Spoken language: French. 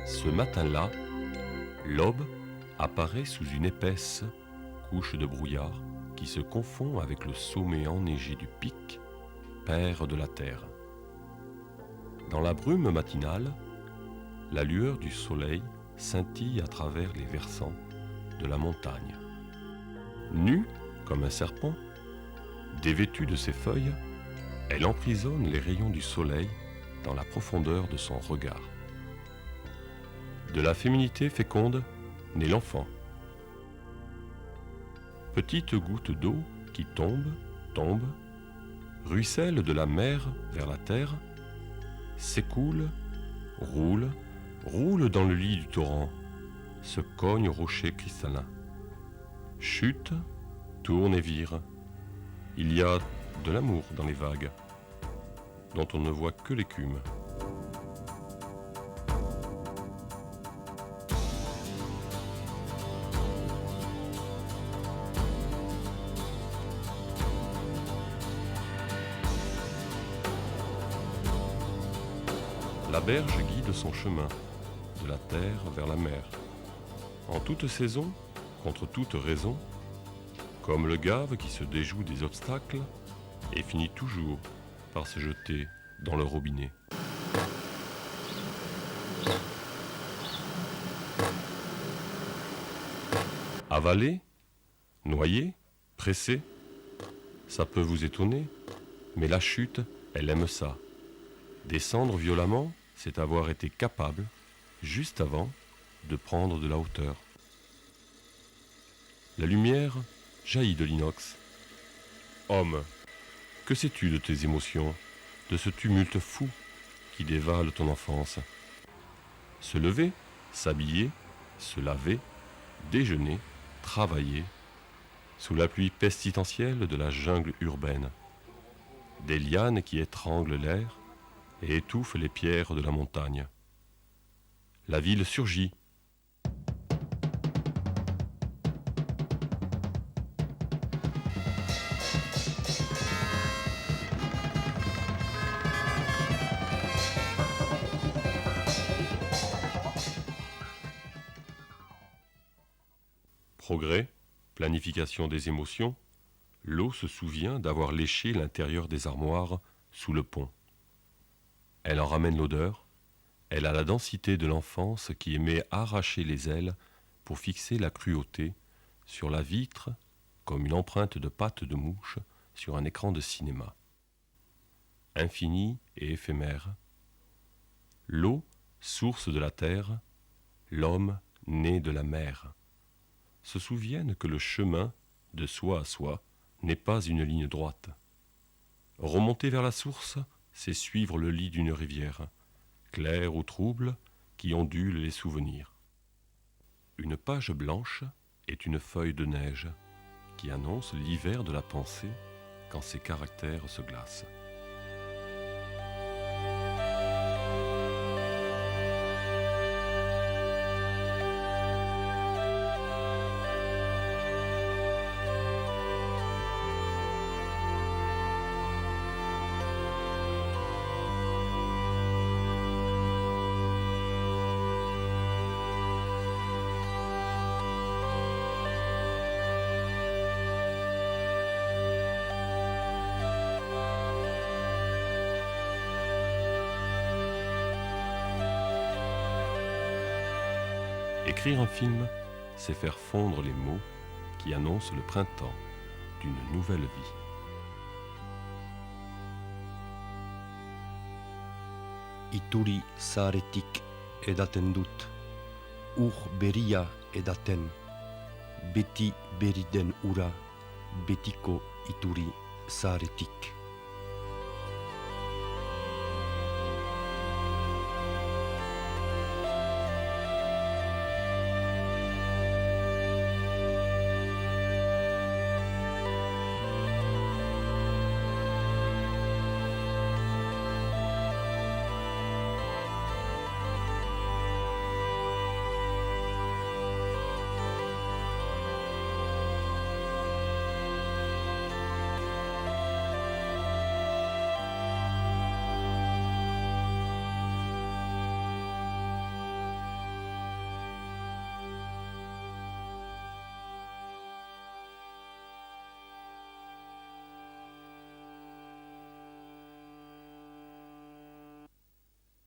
Ce matin-là, l'aube apparaît sous une épaisse couche de brouillard qui se confond avec le sommet enneigé du pic, père de la terre. Dans la brume matinale, la lueur du soleil scintille à travers les versants de la montagne. Nue comme un serpent, dévêtue de ses feuilles, elle emprisonne les rayons du soleil dans la profondeur de son regard. De la féminité féconde naît l'enfant. Petite goutte d'eau qui tombe, ruisselle de la mer vers la terre, s'écoule, roule dans le lit du torrent, se cogne au rocher cristallin. Chute, tourne et vire. Il y a de l'amour dans les vagues, dont on ne voit que l'écume. La berge guide son chemin, de la terre vers la mer. En toute saison, contre toute raison, comme le gave qui se déjoue des obstacles et finit toujours par se jeter dans le robinet. Avalé, noyé, pressé, ça peut vous étonner, mais la chute, elle aime ça. Descendre violemment, c'est avoir été capable, juste avant, de prendre de la hauteur. La lumière jaillit de l'inox. Homme, que sais-tu de tes émotions, de ce tumulte fou qui dévale ton enfance? Se lever, s'habiller, se laver, déjeuner, travailler, sous la pluie pestilentielle de la jungle urbaine. Des lianes qui étranglent l'air et étouffent les pierres de la montagne. La ville surgit. Progrès, planification des émotions, l'eau se souvient d'avoir léché l'intérieur des armoires sous le pont. Elle en ramène l'odeur, elle a la densité de l'enfance qui aimait arracher les ailes pour fixer la cruauté sur la vitre comme une empreinte de pattes de mouche sur un écran de cinéma. Infini et éphémère. L'eau, source de la terre, l'homme né de la mer, se souviennent que le chemin, de soi à soi, n'est pas une ligne droite. Remonter vers la source, c'est suivre le lit d'une rivière, claire ou trouble, qui ondule les souvenirs. Une page blanche est une feuille de neige qui annonce l'hiver de la pensée quand ses caractères se glacent. Écrire un film, c'est faire fondre les mots qui annoncent le printemps d'une nouvelle vie. Ituri saaretik edaten dut, beria edaten, beti beriden ura, betiko ituri saaretik.